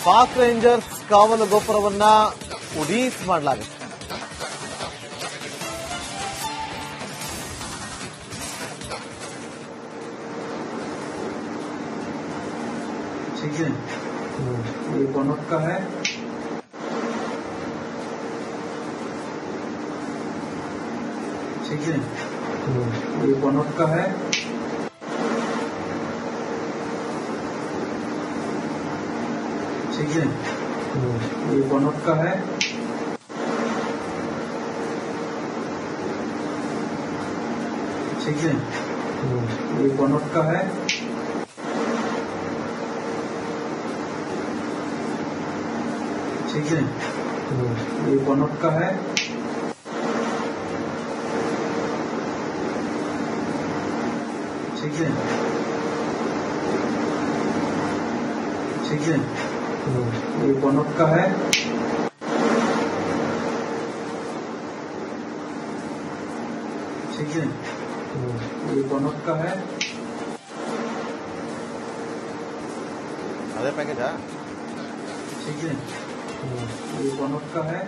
Pak rangers ಕಾವಲು ಗೋಪುರವನ್ನ ಉಡೀಸ್ ಮಾಡಲಾಗಿದೆ. ठीक है, ये बनोट का है. ठीक है, ये बनोट का है. ठीक है, ये बनोट का है. ठीक है, ये बनोट का है. ठीक है, ये बनोट का है. ठीक है, ठीक है, ये बनोट का है. ठीक है, ये बनोट का है. अरे पैकेज है. ठीक है, ये बनोट का है.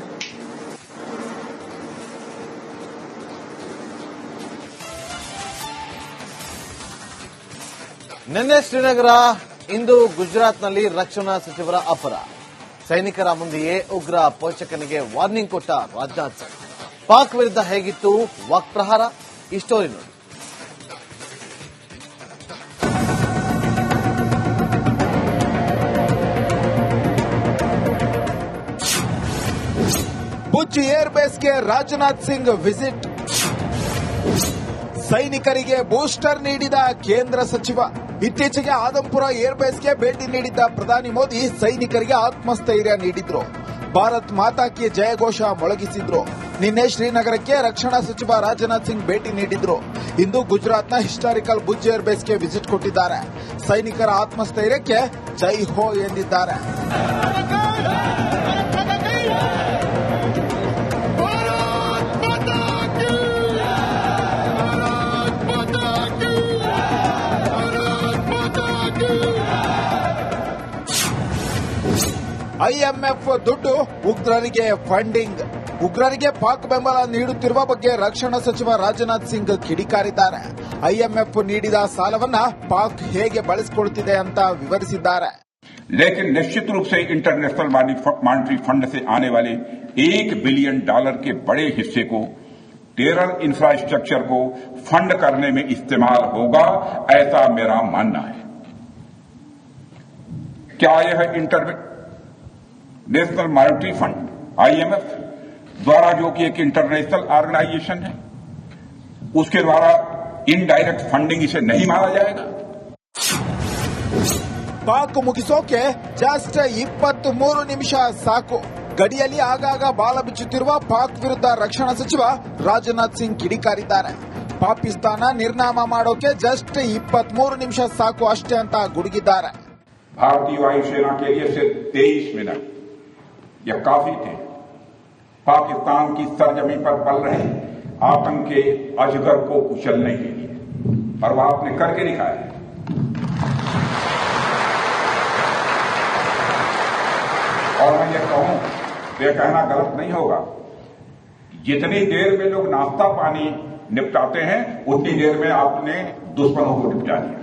ನಿನ್ನೆ ಶ್ರೀನಗರ, ಇಂದು ಗುಜರಾತ್ನಲ್ಲಿ ರಕ್ಷಣಾ ಸಚಿವರ ಅಪರ. ಸೈನಿಕರ ಮುಂದೆಯೇ ಉಗ್ರ ಪೋಷಕನಿಗೆ ವಾರ್ನಿಂಗ್ ಕೊಟ್ಟ ರಾಜನಾಥ್ ಸಿಂಗ್. ಪಾಕ್ ವಿರುದ್ಧ ಹೇಗಿತ್ತು ವಾಕ್ಪ್ರಹಾರ? ಈ ಸ್ಟೋರಿ ನೋಡಿ. ಭುಜ್ ಏರ್ಬೇಸ್ಗೆ ರಾಜನಾಥ್ ಸಿಂಗ್ ವಿಸಿಟ್. ಸೈನಿಕರಿಗೆ ಬೂಸ್ಟರ್ ನೀಡಿದ ಕೇಂದ್ರ ಸಚಿವ. ಇತ್ತೀಚೆಗೆ ಆದಂಪುರ ಏರ್ಬೇಸ್ಗೆ ಭೇಟಿ ನೀಡಿದ್ದ ಪ್ರಧಾನಿ ಮೋದಿ ಸೈನಿಕರಿಗೆ ಆತ್ಮಸ್ಥೈರ್ಯ ನೀಡಿದ್ರು. ಭಾರತ್ ಮಾತಾ ಕಿ ಜಯಘೋಷ ಮೊಳಗಿಸಿದ್ರು. ನಿನ್ನೆ ಶ್ರೀನಗರಕ್ಕೆ ರಕ್ಷಣಾ ಸಚಿವ ರಾಜನಾಥ್ ಸಿಂಗ್ ಭೇಟಿ ನೀಡಿದ್ರು. ಇಂದು ಗುಜರಾತ್ನ ಹಿಸ್ಟಾರಿಕಲ್ ಭುಜ್ ಏರ್ಬೇಸ್ಗೆ ವಿಸಿಟ್ ಕೊಟ್ಟಿದ್ದಾರೆ. ಸೈನಿಕರ ಆತ್ಮಸ್ಥೈರ್ಯಕ್ಕೆ ಜೈ ಹೋ ಎಂದಿದ್ದಾರೆ. ಐಎಂಎಫ್ ದುಡ್ಡು ಉಗ್ರರಿಗೆ ಫಂಡಿಂಗ್. ಉಗ್ರರಿಗೆ ಪಾಕ್ ಬೆಂಬಲ ನೀಡುತ್ತಿರುವ ಬಗ್ಗೆ ರಕ್ಷಣಾ ಸಚಿವ ರಾಜನಾಥ್ ಸಿಂಗ್ ಕಿಡಿಕಾರಿದ್ದಾರೆ. ಐಎಂಎಫ್ ನೀಡಿದ ಸಾಲವನ್ನ ಪಾಕ್ ಹೇಗೆ ಬಳಸಿಕೊಳ್ಳುತ್ತಿದೆ ಅಂತ ವಿವರಿಸಿದ್ದಾರೆ. लेकिन निश्चित रूप से इंटरनेशनल मॉनिटरी फंड से आने वाले $1 बिलियन के बड़े हिस्से को टेरर इंफ्रास्ट्रक्चर को फंड करने में इस्तेमाल होगा, ऐसा मेरा मानना है. क्या यह नेशनल मॉनिटरी फंड आईएमएफ द्वारा, जो कि एक इंटरनेशनल ऑर्गेनाइजेशन है, उसके द्वारा इनडायरेक्ट फंडिंग इसे नहीं माना जाएगा? ಪಾಕ್ ಮುಗಿಸೋಕೆ ಜಸ್ಟ್ 23 ನಿಮಿಷ ಸಾಕು. ಗಡಿಯಲ್ಲಿ ಆಗಾಗ ಬಾಲ ಬಿಚ್ಚುತ್ತಿರುವ ಪಾಕ್ ವಿರುದ್ಧ ರಕ್ಷಣಾ ಸಚಿವ ರಾಜನಾಥ್ ಸಿಂಗ್ ಕಿಡಿಕಾರಿದ್ದಾರೆ. ಪಾಕಿಸ್ತಾನ ನಿರ್ನಾಮ ಮಾಡೋಕೆ ಜಸ್ಟ್ 23 ನಿಮಿಷ ಸಾಕು ಅಷ್ಟೇ ಅಂತ ಗುಡುಗಿದ್ದಾರೆ. भारतीय वायुसेना के लिए सिर्फ 23 मिनट यह काफी थे पाकिस्तान की सरजमी पर पल रहे आतंक के अजगर को कुचलने के लिए, और वह आपने करके दिखाया. और मैं ये कहूं, यह कहना गलत नहीं होगा, जितनी देर में लोग नाश्ता पानी निपटाते हैं उतनी देर में आपने दुश्मनों को निपटा दिया.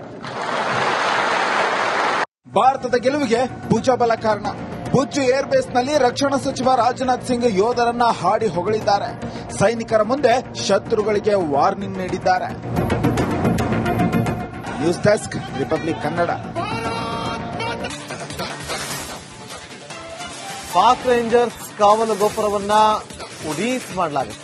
ಭಾರತದ ಗೆಲುವಿಗೆ ಭುಜಬಲ ಕಾರಣ. ಭುಜ್ ಏರ್ಬೇಸ್ನಲ್ಲಿ ರಕ್ಷಣಾ ಸಚಿವ ರಾಜನಾಥ್ ಸಿಂಗ್ ಯೋಧರನ್ನ ಹಾಡಿ ಹೊಗಳಿದ್ದಾರೆ. ಸೈನಿಕರ ಮುಂದೆ ಶತ್ರುಗಳಿಗೆ ವಾರ್ನಿಂಗ್ ನೀಡಿದ್ದಾರೆ. News desk, republic Kannada. Pak rangers ಕಾವಲು ಗೋಪುರವನ್ನ ಉಡೀಸ್ ಮಾಡಲಾಗಿದೆ.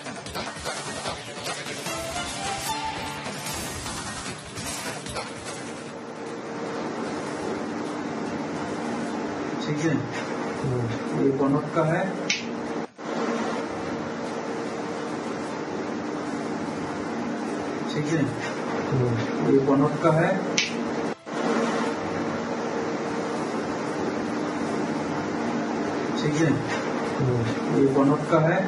ठीक है, ये बनोट का है. ठीक है, ये बनोट का है. ठीक है, ये बनोट का है.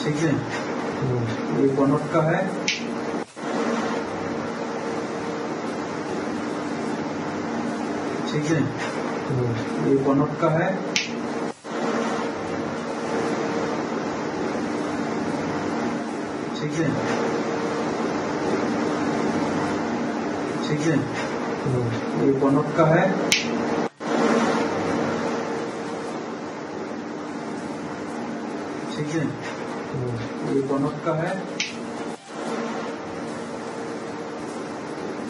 ठीक है, ये बनोट का है. ठीक है, तो ये कनक का है। ठीक है, ठीक है, तो ये कनक का है। ठीक है, तो ये कनक का है।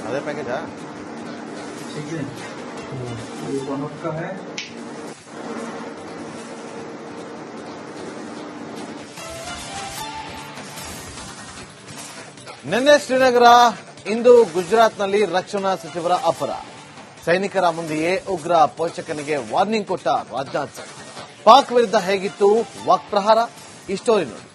ಅದೇ ಪ್ಯಾಕೇಜಾ? ठीक है, तो ये कनक का है। ನಿನ್ನೆ ಶ್ರೀನಗರ, ಇಂದು ಗುಜರಾತ್ನಲ್ಲಿ ರಕ್ಷಣಾ ಸಚಿವರ ಅಪರ. ಸೈನಿಕರ ಮುಂದೆಯೇ ಉಗ್ರ ಪೋಷಕನಿಗೆ ವಾರ್ನಿಂಗ್ ಕೊಟ್ಟ ರಾಜನಾಥ್ ಸಿಂಗ್. ಪಾಕ್ ವಿರುದ್ಧ ಹೇಗಿತ್ತು ವಾಕ್ಪ್ರಹಾರ? ಈ ಸ್ಟೋರಿ ನೋಡಿ.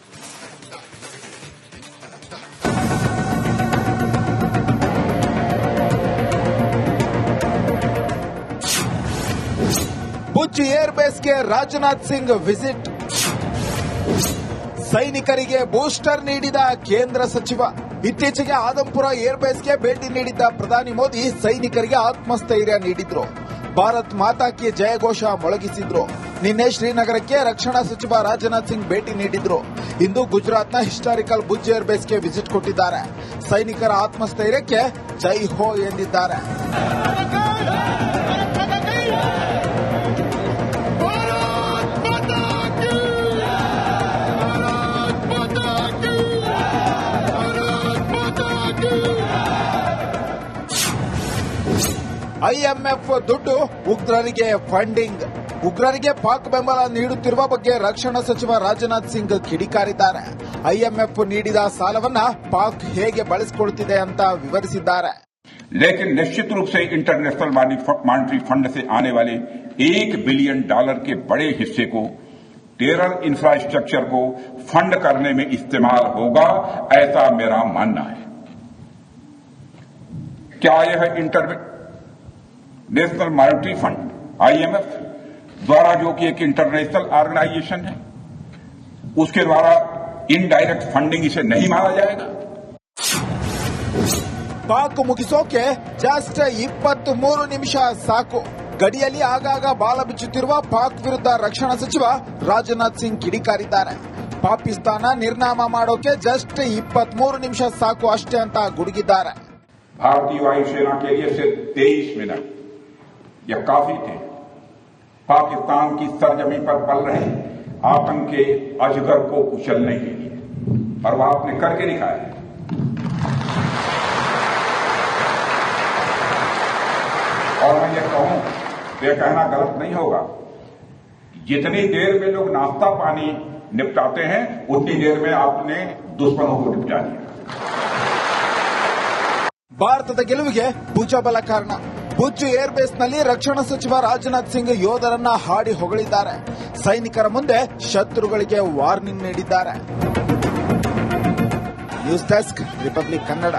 ಭುಜ್ ಏರ್ ಬೇಸ್ಗೆ ರಾಜನಾಥ್ ಸಿಂಗ್ ವಿಸಿಟ್. ಸೈನಿಕರಿಗೆ ಬೂಸ್ಟರ್ ನೀಡಿದ ಕೇಂದ್ರ ಸಚಿವ. ಇತ್ತೀಚೆಗೆ ಆದಂಪುರ ಏರ್ ಬೇಸ್ಗೆ ಭೇಟಿ ನೀಡಿದ್ದ ಪ್ರಧಾನಿ ಮೋದಿ ಸೈನಿಕರಿಗೆ ಆತ್ಮಸ್ಥೈರ್ಯ ನೀಡಿದ್ರು. ಭಾರತ್ ಮಾತಾ ಕಿ ಜಯಘೋಷ ಮೊಳಗಿಸಿದ್ರು. ನಿನ್ನೆ ಶ್ರೀನಗರಕ್ಕೆ ರಕ್ಷಣಾ ಸಚಿವ ರಾಜನಾಥ್ ಸಿಂಗ್ ಭೇಟಿ ನೀಡಿದ್ರು. ಇಂದು ಗುಜರಾತ್ನ ಹಿಸ್ಟಾರಿಕಲ್ ಭುಜ್ ಏರ್ ಬೇಸ್ಗೆ ವಿಸಿಟ್ ಕೊಟ್ಟಿದ್ದಾರೆ. ಸೈನಿಕರ ಆತ್ಮಸ್ಥೈರ್ಯಕ್ಕೆ ಜೈ ಹೋ ಎಂದಿದ್ದಾರೆ. ಐಎಂಎಫ್ ದುಡ್ಡು ಉಗ್ರರಿಗೆ ಫಂಡಿಂಗ್. ಉಗ್ರರಿಗೆ ಪಾಕ್ ಬೆಂಬಲ ನೀಡುತ್ತಿರುವ ಬಗ್ಗೆ ರಕ್ಷಣಾ ಸಚಿವ ರಾಜನಾಥ್ ಸಿಂಗ್ ಕಿಡಿಕಾರಿದ್ದಾರೆ. ಐಎಂಎಫ್ ನೀಡಿದ ಸಾಲವನ್ನ ಪಾಕ್ ಹೇಗೆ ಬಳಸಿಕೊಳ್ಳುತ್ತಿದೆ ಅಂತ ವಿವರಿಸಿದ್ದಾರೆ. लेकिन निश्चित रूप से इंटरनेशनल मॉनिटरी फंड से आने वाले $1 बिलियन के बड़े हिस्से को टेरर इंफ्रास्ट्रक्चर को फंड करने में इस्तेमाल होगा, ऐसा मेरा मानना है। क्या यह इंटरनेशनल मॉनिटरी फंड IMF द्वारा, जो कि एक इंटरनेशनल ऑर्गेनाइजेशन है, उसके द्वारा इनडायरेक्ट फंडिंग इसे नहीं माना जाएगा? ಪಾಕ್ ಮುಗಿಸೋಕೆ ಜಸ್ಟ್ 23 ನಿಮಿಷ ಸಾಕು. ಗಡಿಯಲ್ಲಿ ಆಗಾಗ ಬಾಲ ಬಿಚ್ಚುತ್ತಿರುವ ಪಾಕ್ ವಿರುದ್ಧ ರಕ್ಷಣಾ ಸಚಿವ ರಾಜನಾಥ್ ಸಿಂಗ್ ಕಿಡಿಕಾರಿದ್ದಾರೆ. ಪಾಕಿಸ್ತಾನ ನಿರ್ನಾಮ ಮಾಡೋಕೆ ಜಸ್ಟ್ 23 ನಿಮಿಷ ಸಾಕು ಅಷ್ಟೇ ಅಂತ ಗುಡುಗಿದ್ದಾರೆ. भारतीय वायुसेना के लिए सिर्फ 23 मिनट यह काफी थे पाकिस्तान की सरजमी पर पल रहे आतंक के अजगर को कुचलने के लिए, और वह आपने करके दिखाया है। और मैं ये कहूं, यह कहना गलत नहीं होगा, जितनी देर में लोग नाश्ता पानी निपटाते हैं उतनी देर में आपने दुश्मनों को निपटा दिया। ಭಾರತದ ಗೆಲುವಿಗೆ ಭುಜಬಲ ಕಾರಣ. ಭುಜ್ ಏರ್ ಬೇಸ್ನಲ್ಲಿ ರಕ್ಷಣಾ ಸಚಿವ ರಾಜನಾಥ್ ಸಿಂಗ್ ಯೋಧರನ್ನ ಹಾಡಿ ಹೊಗಳಿದ್ದಾರೆ. ಸೈನಿಕರ ಮುಂದೆ ಶತ್ರುಗಳಿಗೆ ವಾರ್ನಿಂಗ್ ನೀಡಿದ್ದಾರೆ. News desk, republic Kannada.